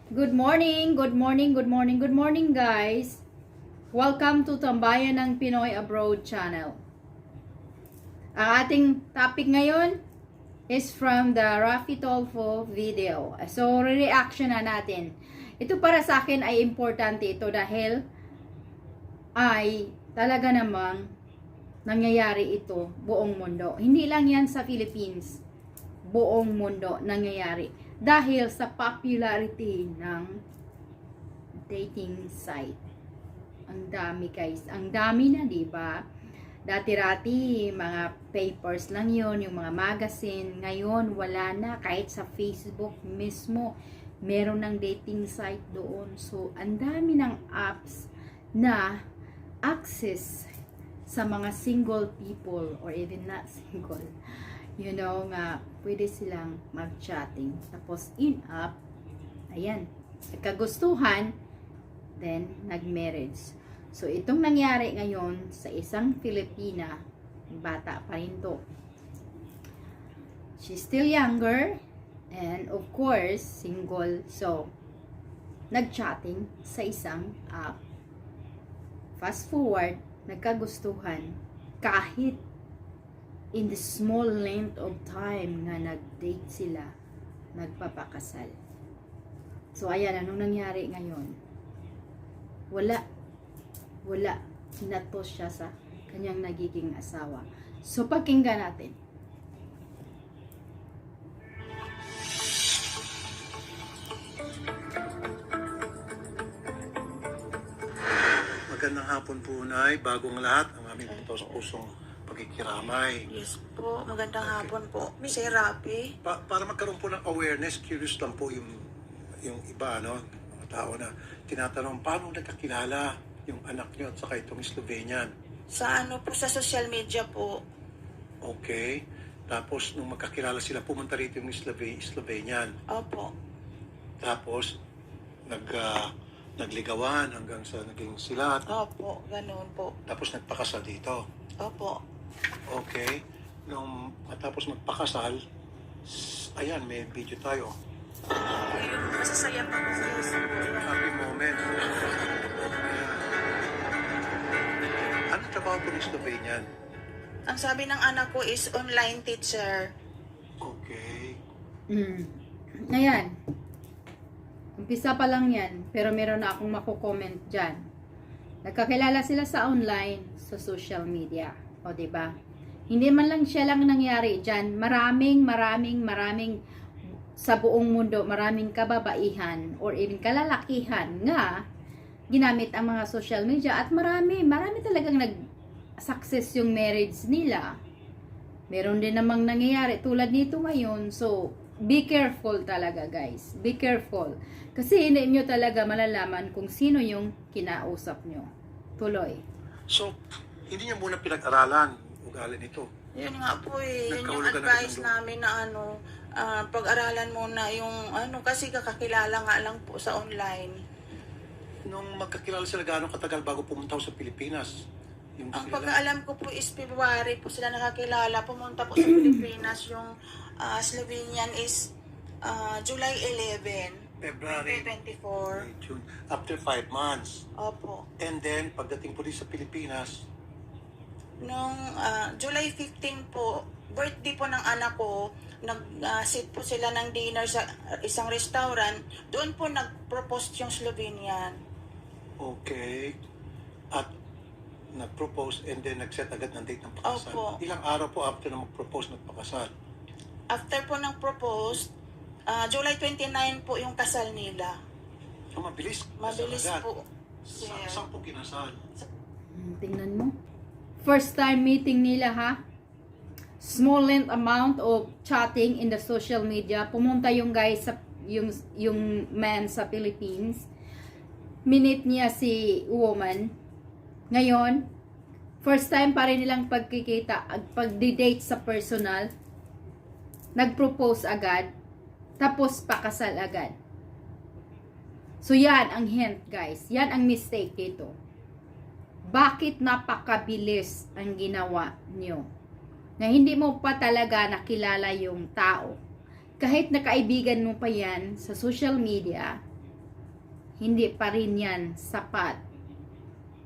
Good morning, good morning, good morning, good morning guys. Welcome to Tambayan ng Pinoy Abroad channel. Ang ating topic ngayon is from the Rafi Tolfo video. So, re-reaction na natin. Ito para sa akin ay importante ito dahil ay talaga namang nangyayari ito buong mundo. Hindi lang yan sa Philippines. Buong mundo nangyayari. Dahil sa popularity ng dating site. Ang dami guys. Ang dami na, di ba? Dati-rati, mga papers lang yon, yung mga magazine. Ngayon, wala na. Kahit sa Facebook mismo, meron ng dating site doon. So, ang dami ng apps na access sa mga single people or even not single. You know nga, pwede silang mag-chatting. Tapos in-app, ayan, nagkagustuhan, then nag-marriage. So, itong nangyari ngayon sa isang Filipina, bata pa rin to. She's still younger, and of course, single. So, nag-chatting sa isang app. Fast forward, nagkagustuhan, kahit in the small length of time nga nag-date sila, nagpapakasal. So, ayan, anong nangyari ngayon? Wala. Sinatos siya sa kanyang nagiging asawa. So, pakinggan natin. Magandang hapon po, Nay. Bagong lahat, ang aming pusong pagkikiramay. Yes po, magandang hapon po. Sir Rafi. Para magkaroon po ng awareness, curious lang po yung iba, no? Mga tao na tinatanong, paano nagkakilala yung anak nyo at saka itong Slovenian? Sa ano po, sa social media po. Okay. Tapos, nung magkakilala sila, pumunta rito yung Slovenian. Opo. Tapos, nagligawan hanggang sa naging sila. Opo, ganoon po. Tapos, nagpakasal dito. Opo. Okay. Nung matapos magpakasal, ayan, may video tayo. Yung masasaya pa po. Happy moment. Ayan. Ano trabaho po ng Slovenian? Ang sabi ng anak ko is online teacher. Okay. Ayan. Umpisa pa lang yan, pero meron na akong makukomment dyan. Nagkakilala sila sa online, sa social media. O, diba? Hindi man lang siya lang nangyari dyan. Maraming sa buong mundo, maraming kababaihan or even kalalakihan nga ginamit ang mga social media at marami talagang nag-success yung marriage nila. Meron din namang nangyayari tulad nito ngayon. So, be careful talaga guys. Be careful. Kasi hindi nyo talaga malalaman kung sino yung kinausap nyo. Tuloy. So, hindi niya muna pinag-aralan ugali nito. Yun nga po eh. Yun yung Nagkahulugan na advice ng- namin na pag-aralan muna yung kasi kakakilala nga lang po sa online. Nung magkakilala sila, gaano katagal bago pumunta sa Pilipinas? Yung Ang sila- pagkaalam ko po is February po sila nakakilala. Pumunta po sa Pilipinas. Yung Slovenian is July 11, February, 2024. May June. After 5 months. Opo. And then, pagdating po din sa Pilipinas, Nung July 15 po, birthday po ng anak ko, nag-sit po sila ng dinner sa isang restaurant. Doon po nag-propose yung Slovenian. okay, at nag-propose and then nag-set agad ng date ng pakasal. Opo. Ilang araw po after na mag-propose nagpakasal? After po ng propose, July 29 po yung kasal nila. So, mabilis. Mabilis Kasal agad. po. Yes. Saan po kinasal? Tingnan mo. First time meeting nila ha. Small length amount of chatting in the social media. Pumunta yung guys sa yung man sa Philippines. Minute niya si woman. Ngayon, first time pa rin nilang pagkikita, pagdi-date sa personal. Nag-propose agad. Tapos pakasal agad. So yan ang hint guys. Yan ang mistake dito. Bakit napakabilis ang ginawa nyo? Na hindi mo pa talaga nakilala yung tao. Kahit nakaibigan mo pa yan sa social media, hindi pa rin yan sapat.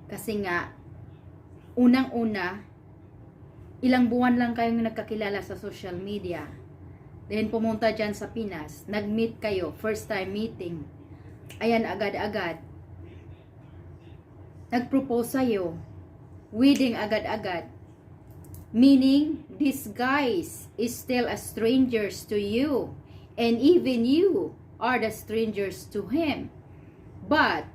Kasi nga, unang-una, ilang buwan lang kayong nagkakilala sa social media. Then pumunta dyan sa Pinas, nag-meet kayo, first time meeting. Ayan, agad-agad. Nag-propose sa'yo, wedding agad-agad. Meaning, this guys is still a strangers to you. And even you are the strangers to him. But,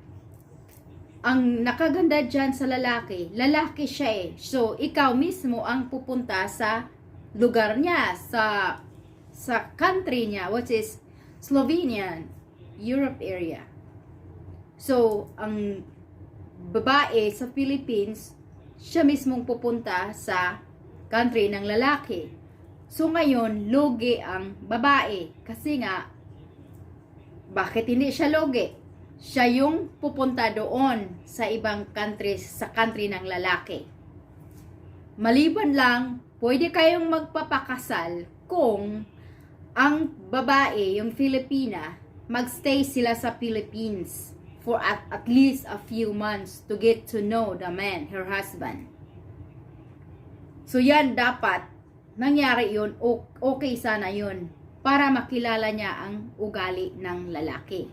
ang nakaganda dyan sa lalaki, lalaki siya eh. So, ikaw mismo ang pupunta sa lugar niya, sa country niya, which is Slovenia, Europe area. So, ang babae sa Philippines, siya mismong pupunta sa country ng lalaki. So, ngayon, logi ang babae. Kasi nga, bakit hindi siya logi? Siya yung pupunta doon sa ibang country, sa country ng lalaki. Maliban lang, pwede kayong magpapakasal kung ang babae, yung Filipina, magstay sila sa Philippines for at least a few months to get to know the man, her husband. So yan dapat, nangyari yun, okay sana yun, para makilala niya ang ugali ng lalaki.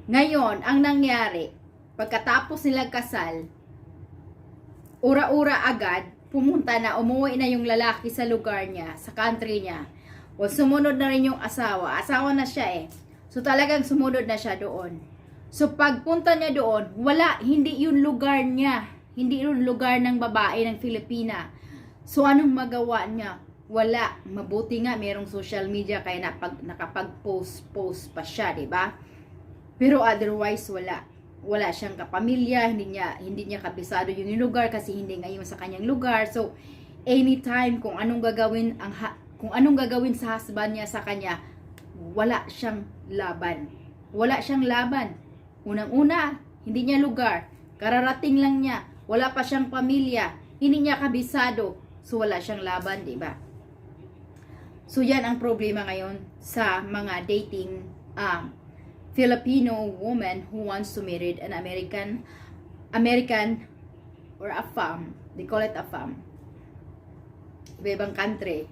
Ngayon, ang nangyari, pagkatapos nila kasal, ura-ura agad, pumunta na, umuwi na yung lalaki sa lugar niya, sa country niya. O sumunod na rin yung asawa. Asawa na siya eh. So talagang sumunod na siya doon. So pagpunta niya doon, hindi yun lugar niya. Hindi yun lugar ng babae ng Filipina. So anong magawa niya? Wala. Mabuti nga merong social media kaya nakapag-post pa siya, di ba? Pero otherwise wala. Wala siyang kapamilya, hindi niya kabisado yung lugar kasi hindi ngayon sa kanyang lugar. So anytime kung anong gagawin sa husband niya sa kanya, wala siyang laban. Wala siyang laban. Unang-una, hindi niya lugar. Kararating lang niya. Wala pa siyang pamilya. Hindi niya kabisado. So, wala siyang laban, di ba? So, yan ang problema ngayon sa mga dating Filipino woman who wants to marry an American or a femme. They call it a femme. Iba-ibang country.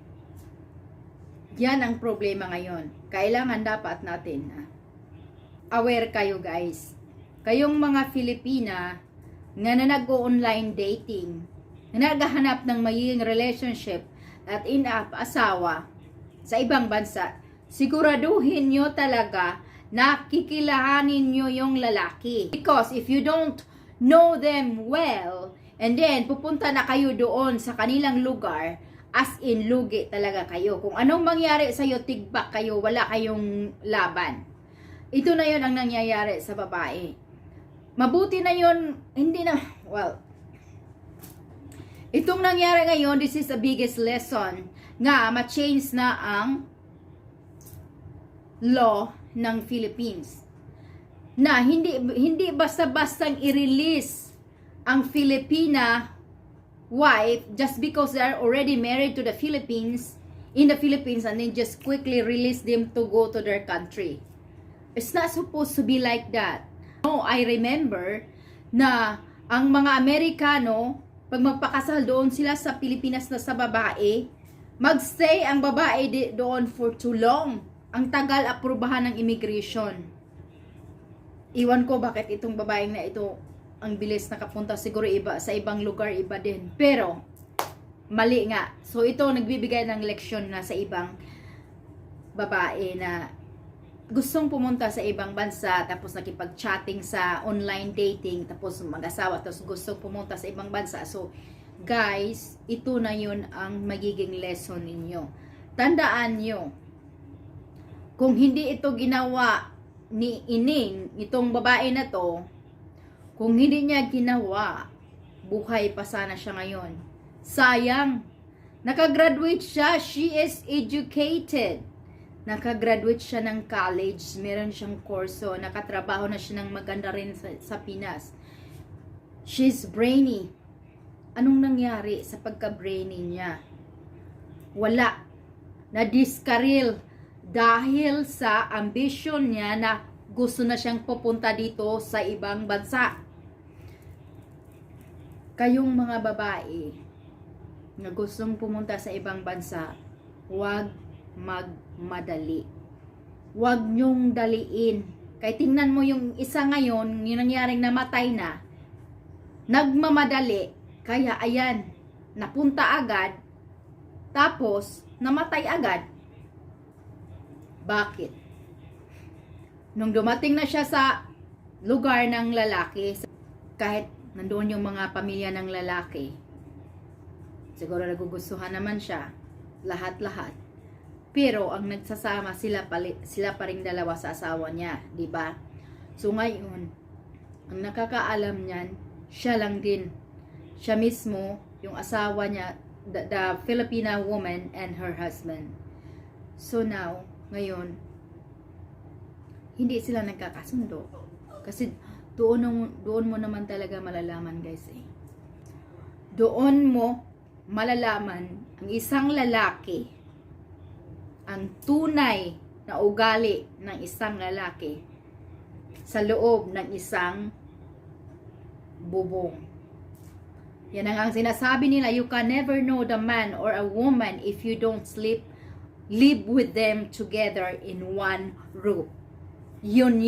Yan ang problema ngayon. Kailangan dapat natin aware kayo guys. Kayong mga Filipina na nag-online dating, na naghahanap ng magiging relationship at asawa sa ibang bansa, siguraduhin nyo talaga na kikilahanin nyo yung lalaki. Because if you don't know them well, and then pupunta na kayo doon sa kanilang lugar, as in lugi talaga kayo. Kung anong mangyari sa'yo, tigbak kayo, wala kayong laban. Ito na yon ang nangyayari sa babae. Mabuti na yon, hindi na, itong nangyari ngayon, this is the biggest lesson nga ma-change na ang law ng Philippines. Na hindi basta-bastang i-release ang Filipina wife just because they are already married to the Philippines, in the Philippines, and then just quickly release them to go to their country. It's not supposed to be like that. No, I remember na ang mga Amerikano, pag magpakasal doon sila sa Pilipinas na sa babae, magstay ang babae doon for too long. Ang tagal aprubahan ng immigration. Iwan ko bakit itong babaeng na ito ang bilis nakapunta, siguro iba sa ibang lugar, iba din. Pero mali nga. So ito nagbibigay ng leksyon na sa ibang babae na gustong pumunta sa ibang bansa, tapos nakipag-chatting sa online dating, tapos mag-asawa, tapos gustong pumunta sa ibang bansa. So, guys, ito na yun ang magiging lesson ninyo. Tandaan nyo, kung hindi ito ginawa ni Ining, itong babae na to, kung hindi niya ginawa, buhay pa sana siya ngayon. Sayang, nakagraduate siya, she is educated. Nakagraduate siya ng college, meron siyang kurso, nakatrabaho na siya ng maganda rin sa Pinas. She's brainy. Anong nangyari sa pagka-brainy niya? Wala. Na-discarril dahil sa ambition niya na gusto na siyang pupunta dito sa ibang bansa. Kayong mga babae na gustong pumunta sa ibang bansa, huwag magmadali. Huwag nyong daliin. Kaya tingnan mo yung isa ngayon, yung nangyaring namatay na, nagmamadali, kaya ayan, napunta agad, tapos namatay agad. Bakit? Nung dumating na siya sa lugar ng lalaki, kahit nandoon yung mga pamilya ng lalaki, siguro nagugustuhan naman siya, lahat-lahat. Pero ang nagsasama sila pa ring dalawa sa asawa niya, di ba? So ngayon, ang nakakaalam niyan, siya lang din. Siya mismo, yung asawa niya, the Filipina woman and her husband. So now, ngayon, hindi sila nagkakasundo. Kasi doon mo naman talaga malalaman, guys, eh. Doon mo malalaman ang isang lalaki, ang tunay na ugali ng isang lalaki sa loob ng isang bubong. Yan ang sinasabi nila, you can never know the man or a woman if you don't live with them together in one roof. Yun.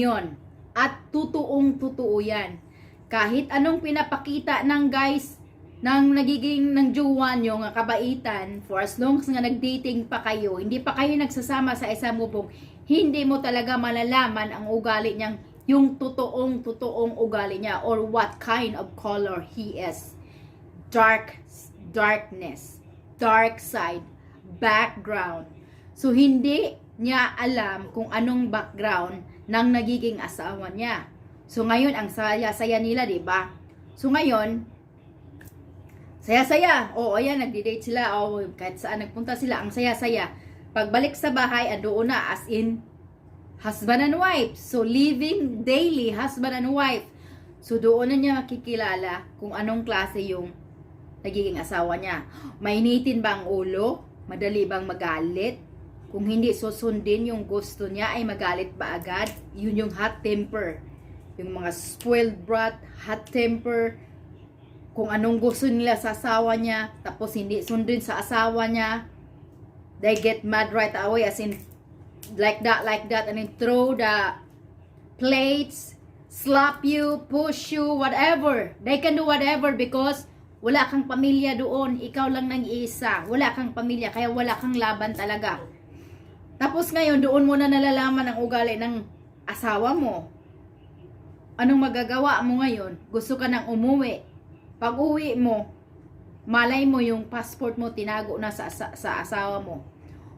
At tutuong-tutuo yan. Kahit anong pinapakita ng guys, ng jowa nyo, nga kabaitan, for as long as nga nag-dating pa kayo, hindi pa kayo nagsasama sa isang bubong, hindi mo talaga malalaman ang ugali niyang, yung totoong ugali niya, or what kind of color he is. Darkness, dark side, background. So, hindi niya alam kung anong background ng nagiging asawa niya. So, ngayon, ang saya-saya nila, diba? So, ngayon, saya-saya. Ayan, nagdi-date sila. Kahit saan nagpunta sila, ang saya-saya. Pagbalik sa bahay, andoon na, as in, husband and wife. So, living daily, husband and wife. So, doon na niya makikilala kung anong klase yung nagiging asawa niya. Mainitin ba ang ulo? Madali bang magalit? Kung hindi susundin yung gusto niya, ay magalit ba agad? Yun yung hot temper. Yung mga spoiled brat, hot temper, kung anong gusto nila sa asawa niya, tapos hindi sundin sa asawa niya, they get mad right away, as in, like that, and then throw the plates, slap you, push you, whatever. They can do whatever because wala kang pamilya doon, ikaw lang nag-iisa, wala kang pamilya, kaya wala kang laban talaga. Tapos ngayon, doon mo na nalalaman ang ugali ng asawa mo. Anong magagawa mo ngayon? Gusto ka nang umuwi. Pag uwi mo, malay mo yung passport mo tinago na sa asawa mo.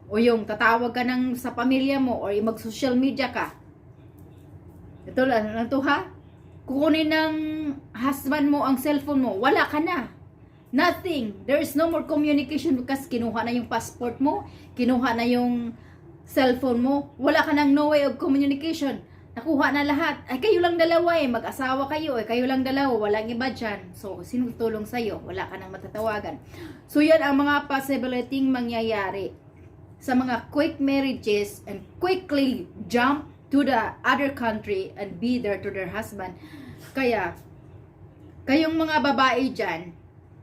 O yung tatawag ka sa pamilya mo, or mag-social media ka. Ito lang, ito ha? Kukunin ng husband mo ang cellphone mo, wala ka na. Nothing. There is no more communication because kinuha na yung passport mo, kinuha na yung cellphone mo, wala ka nang no way of communication. Nakuha na lahat. Ay, kayo lang dalawa eh. Mag-asawa kayo eh. Kayo lang dalawa. Walang iba dyan. So, sino tulong sa'yo? Wala ka nang matatawagan. So, yan ang mga possibility mangyayari sa mga quick marriages and quickly jump to the other country and be there to their husband. Kaya, kayong mga babae dyan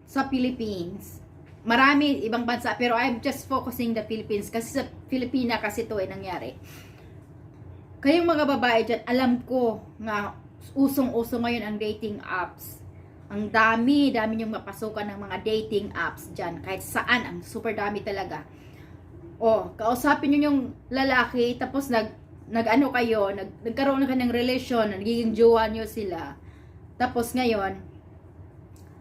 sa Philippines, marami ibang bansa, pero I'm just focusing the Philippines kasi sa Filipina kasi ito ay nangyari. Kayong mga babae dyan, alam ko nga usong-uso ngayon ang dating apps. Ang dami niyong mapasukan ng mga dating apps dyan. Kahit saan, ang super dami talaga. Kausapin nyo yung lalaki, tapos nag-ano kayo, nagkaroon na kayo ng relasyon, nagiging jowa nyo sila. Tapos ngayon,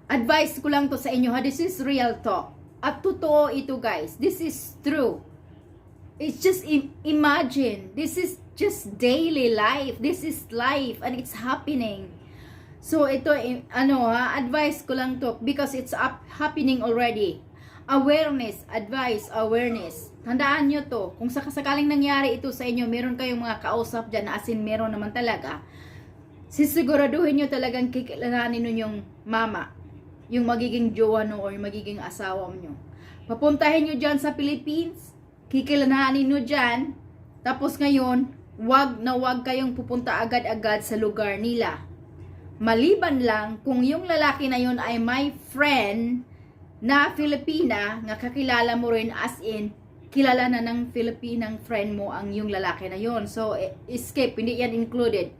advice ko lang to sa inyo ha, this is real talk. At totoo ito guys, this is true. It's just imagine, this is just daily life. This is life and it's happening. So ito advice ko lang to because it's happening already. Awareness, advice, awareness. Tandaan nyo to. Kung sakasakaling nangyari ito sa inyo, meron kayong mga kausap dyan na as in meron naman talaga. Sisiguraduhin nyo talagang kikilalanin nyo yung mama, yung magiging jowa nyo or yung magiging asawa nyo. Papuntahin nyo dyan sa Philippines, kikilalanin nyo dyan, tapos ngayon, wag kayong pupunta agad-agad sa lugar nila. Maliban lang kung yung lalaki na yun ay may friend na Filipina, nga kakilala mo rin, as in, kilala na ng Filipinang friend mo ang yung lalaki na yun. So, escape, hindi yan included.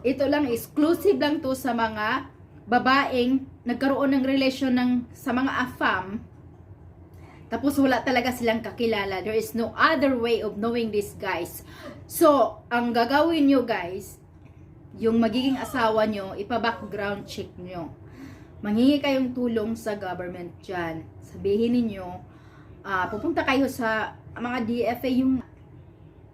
Ito lang, exclusive lang to sa mga babaeng nagkaroon ng relasyon sa mga AFAM, tapos wala talaga silang kakilala. There is no other way of knowing this, guys. So, ang gagawin nyo, guys, yung magiging asawa nyo, ipa-background check nyo. Manghingi kayong tulong sa government dyan. Sabihin ninyo, pupunta kayo sa mga DFA, yung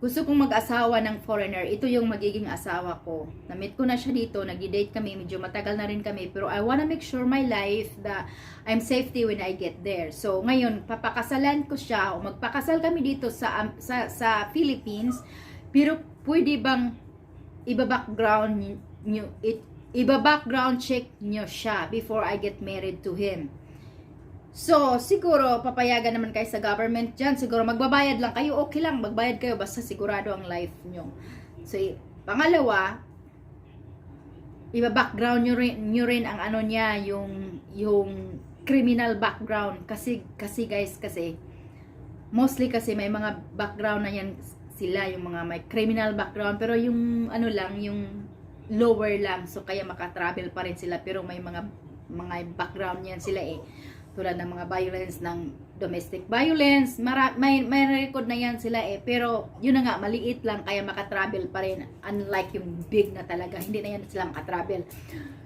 gusto kong mag-asawa ng foreigner, ito yung magiging asawa ko. Na-meet ko na siya dito, nag-date kami, medyo matagal na rin kami, pero I wanna make sure my life that I'm safety when I get there. So, ngayon, papakasalan ko siya, o magpakasal kami dito sa Philippines, pero pwede bang iba-background check nyo siya before I get married to him? So, siguro, papayagan naman kayo sa government dyan. Siguro, magbabayad lang kayo. Okay lang, magbayad kayo. Basta sigurado ang life nyo. So, pangalawa, iba-background nyo rin ang ano niya, yung criminal background. Kasi guys, mostly kasi may mga background na yan sila, yung mga may criminal background. Pero yung ano lang, yung lower lang. So, kaya makatravel pa rin sila. Pero may mga background yan sila eh. Tulad ng mga violence, ng domestic violence, may record na yan sila eh. Pero yun na nga, maliit lang, kaya makatravel pa rin. Unlike yung big na talaga, hindi na yan sila makatravel.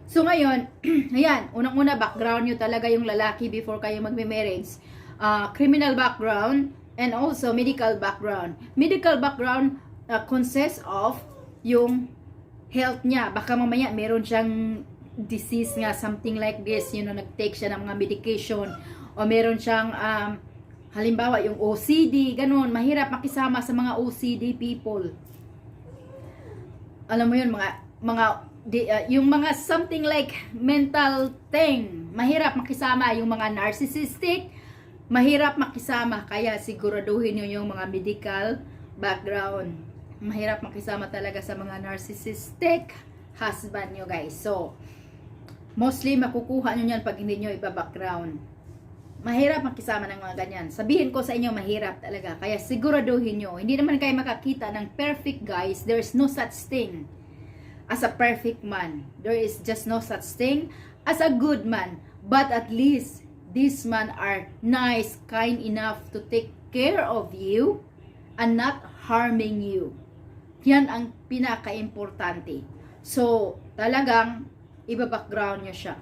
So ngayon, ayan, unang-una, background nyo talaga yung lalaki before kayo magme-marriage. Criminal background and also medical background. Medical background consists of yung health niya. Baka mamaya meron siyang disease nga, something like this, nag-take siya ng mga medication, o meron siyang halimbawa yung OCD, ganun, mahirap makisama sa mga OCD people. Alam mo yun, yung mga something like mental thing, mahirap makisama. Yung mga narcissistic, mahirap makisama. Kaya siguraduhin nyo yung mga medical background. Mahirap makisama talaga sa mga narcissistic husband nyo, guys. So, mostly makukuha nyo yan pag hindi nyo iba-background. Mahirap makisama ng mga ganyan. Sabihin ko sa inyo, mahirap talaga. Kaya siguraduhin nyo. Hindi naman kayo makakita ng perfect, guys. There is no such thing as a perfect man. There is just no such thing as a good man. But at least, these men are nice, kind enough to take care of you and not harming you. Yan ang pinaka-importante. So, talagang iba-background niya siya.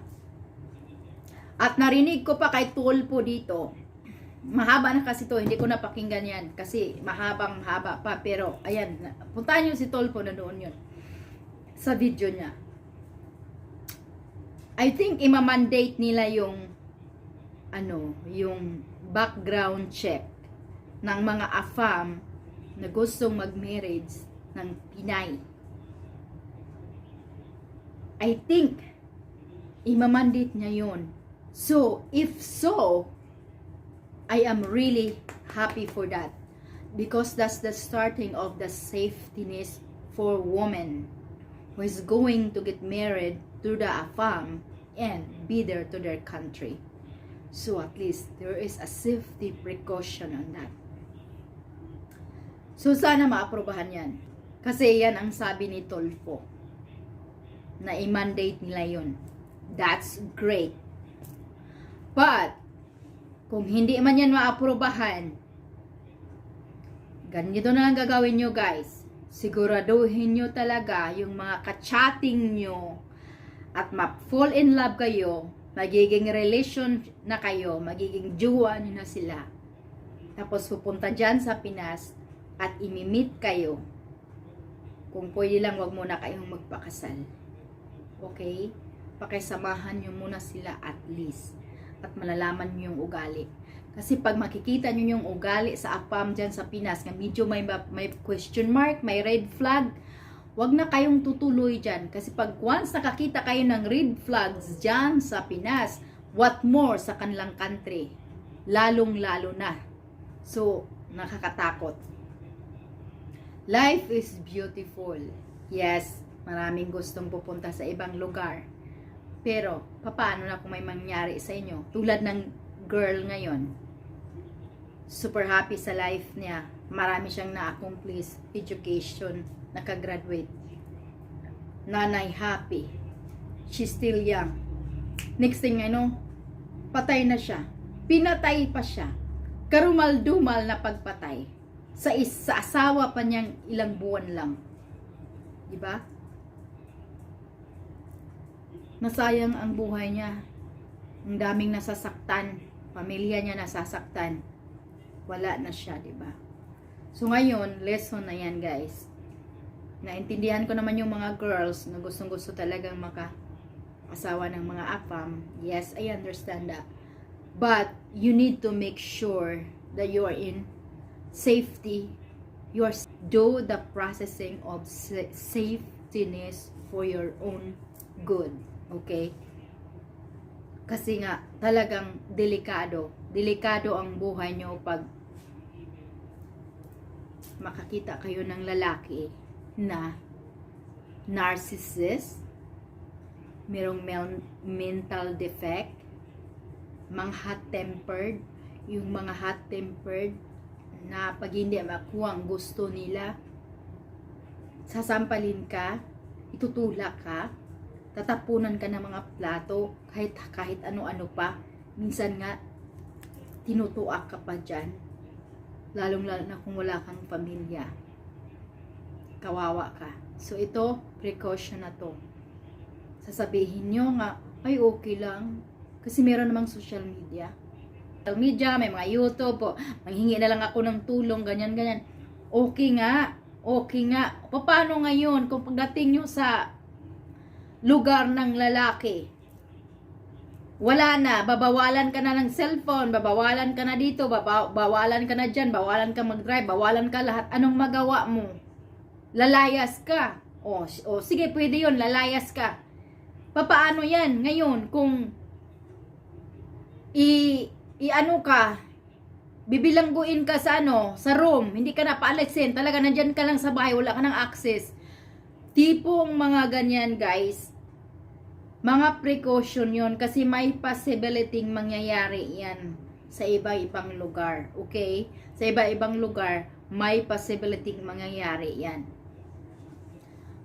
At narinig ko pa kay Tulpo dito. Mahaba na kasi to, hindi ko napakinggan yan. Kasi mahabang-haba pa. Pero, ayan, puntahan niyo si Tulpo na doon yun. Sa video niya. I think imamandate nila yung background check ng mga AFAM na gustong mag-marriage ng Pinay. I think imamandate niya yun. So, if so, I am really happy for that. Because that's the starting of the safetyness for women who is going to get married through the AFAM and be there to their country. So, at least there is a safety precaution on that. So, sana maaprobahan yan. Kasi yan ang sabi ni Tulfo, na i-mandate nila yun. That's great. But, kung hindi man yan maaprobahan, ganito na lang gagawin nyo, guys. Siguraduhin nyo talaga yung mga ka-chatting nyo at ma-fall in love kayo, magiging relation na kayo, magiging jowa nyo na sila. Tapos pupunta dyan sa Pinas at imi-meet kayo. Kung pwede lang, wag muna kayong magpakasal. Okay? Pakisamahan nyo muna sila at least. At malalaman nyo yung ugali. Kasi pag makikita nyo yung ugali sa AFAM dyan sa Pinas, nga medyo may question mark, may red flag, wag na kayong tutuloy dyan. Kasi pag once nakakita kayo ng red flags dyan sa Pinas, what more sa kanilang country? Lalong-lalo na. So, nakakatakot. Life is beautiful. Yes, maraming gustong pupunta sa ibang lugar. Pero, paano na kung may mangyari sa inyo? Tulad ng girl ngayon. Super happy sa life niya. Marami siyang na-accomplish education, nakagraduate. Nanay happy. She's still young. Next thing I know, patay na siya. Pinatay pa siya. Karumal-dumal na pagpatay. Sa asawa pa niyang ilang buwan lang. Diba? Nasayang ang buhay niya. Ang daming nasasaktan. Pamilya niya nasasaktan. Wala na siya, diba? So ngayon, lesson na yan, guys. Naintindihan ko naman yung mga girls na gustong-gusto talagang maka-asawa ng mga AFAM. Yes, I understand that. But, you need to make sure that you are in safety. You are do the processing of safetyness for your own good. Okay? Kasi nga, talagang delikado. Delikado ang buhay nyo pag makakita kayo ng lalaki na narcissist, merong mental defect, mga hot-tempered, yung mga hot-tempered na pag hindi makuha ang gusto nila, sasampalin ka, itutulak ka, tatapunan ka ng mga plato, kahit ano-ano pa. Minsan nga, tinutuak ka pa dyan. Lalong-lalo na kung wala kang pamilya. Kawawa ka. So, ito, precaution na to. Sasabihin nyo nga, ay okay lang. Kasi meron namang social media. Social media, may mga YouTube, manghingi na lang ako ng tulong, ganyan-ganyan. Okay nga. Okay nga. Paano ngayon kung pagdating nyo sa lugar ng lalaki, wala na, babawalan ka na ng cellphone, babawalan ka na dito, bawalan ka na dyan, bawalan ka mag-drive, bawalan ka lahat. Anong magawa mo? Lalayas ka. O sige, pwede yun, lalayas ka. Papaano yan ngayon kung ano ka, bibilangguin ka sa sa room, hindi ka na paalisin, talaga nandyan ka lang sa bahay, wala ka ng access. Tipong mga ganyan, guys, mga precaution yon kasi may possibility mangyayari yan sa iba-ibang lugar. Okay? Sa iba-ibang lugar, may possibility mangyayari yan.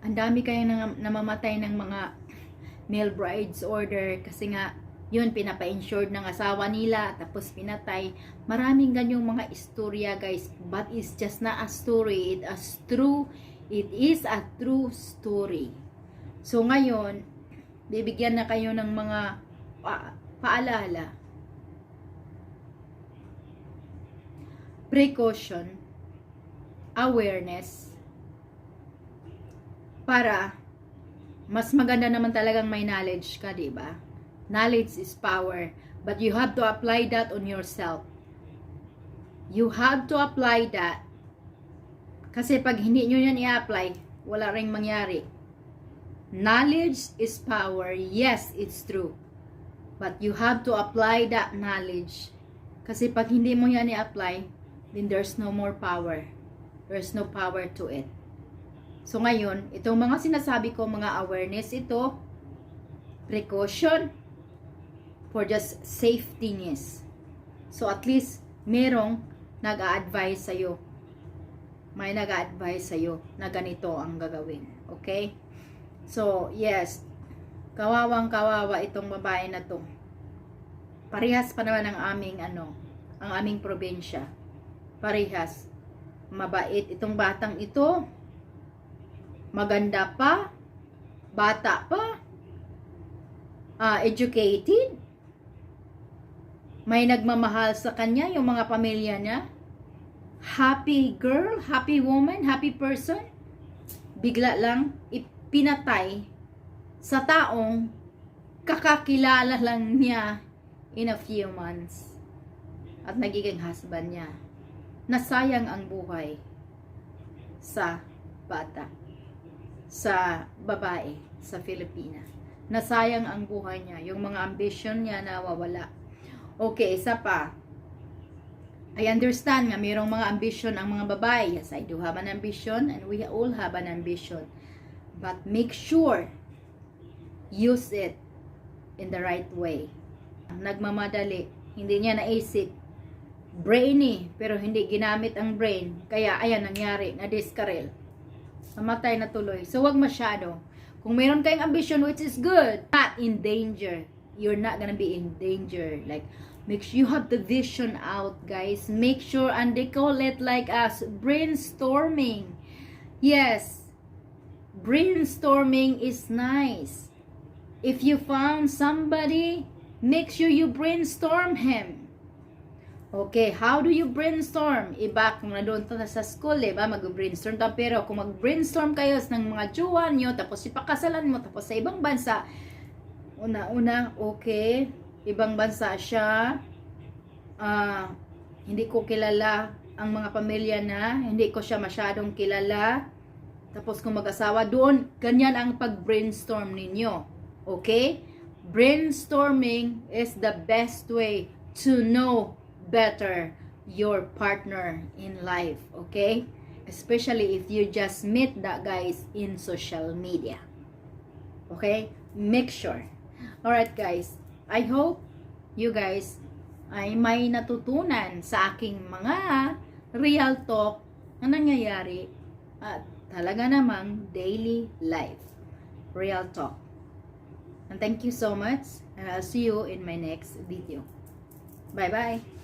Ang dami kayo namamatay ng mga male brides order kasi nga, yun, pinapa-insured ng asawa nila, tapos pinatay. Maraming ganyong mga istorya, guys. But it's just not a story. It is a true story. So, ngayon, bibigyan na kayo ng mga paalala. Precaution. Awareness. Para, mas maganda naman talagang may knowledge ka, diba? Knowledge is power. But you have to apply that on yourself. You have to apply that. Kasi pag hindi nyo yan i-apply, wala ring mangyari. Knowledge is power. Yes, it's true. But you have to apply that knowledge. Kasi pag hindi mo yan i-apply, then there's no more power. There's no power to it. So ngayon, itong mga sinasabi ko, mga awareness, ito, precaution, for just safetyness. So at least, merong nag-a-advise sa'yo. May nag-a-advise sa'yo na ganito ang gagawin. Okay? So, yes, kawawang-kawawa itong babae na to. Parehas pa naman ang aming probinsya. Parehas. Mabait itong batang ito. Maganda pa. Bata pa. Educated. May nagmamahal sa kanya, yung mga pamilya niya. Happy girl, happy woman, happy person. Bigla lang ipinatay sa taong kakakilala lang niya in a few months. At nagiging husband niya. Nasayang ang buhay sa bata, sa babae, sa Filipina. Nasayang ang buhay niya. Yung mga ambition niya nawawala. Okay, isa pa. I understand nga mayroong mga ambition ang mga babae. Yes, I do have an ambition and we all have an ambition. But make sure use it in the right way. Nagmamadali, hindi niya naisip. Brainy, pero hindi ginamit ang brain. Kaya ayan nangyari, na-discarrel. Namatay na tuloy. So wag masyado. Kung meron kayong ambition, which is good, not in danger. You're not gonna be in danger. Like, make sure you have the vision out, guys. Make sure, and they call it like us, brainstorming. Yes, brainstorming is nice. If you found somebody, make sure you brainstorm him. Okay, how do you brainstorm? Iba kung nandun to sa school, ba mag-brainstorm ta, pero kung mag-brainstorm kayo ng mga jowa nyo, tapos ipakasalan mo, tapos sa ibang bansa, una, okay, ibang bansa siya, hindi ko kilala ang mga pamilya na, hindi ko siya masyadong kilala, tapos kung mag-asawa doon, ganyan ang pag-brainstorm ninyo. Okay? Brainstorming is the best way to know better your partner in life, okay? Especially if you just meet that guys in social media. Okay? Make sure. Alright guys, I hope you guys ay may natutunan sa aking mga real talk na nangyayari at talaga namang daily life. Real talk. And thank you so much. And I'll see you in my next video. Bye-bye.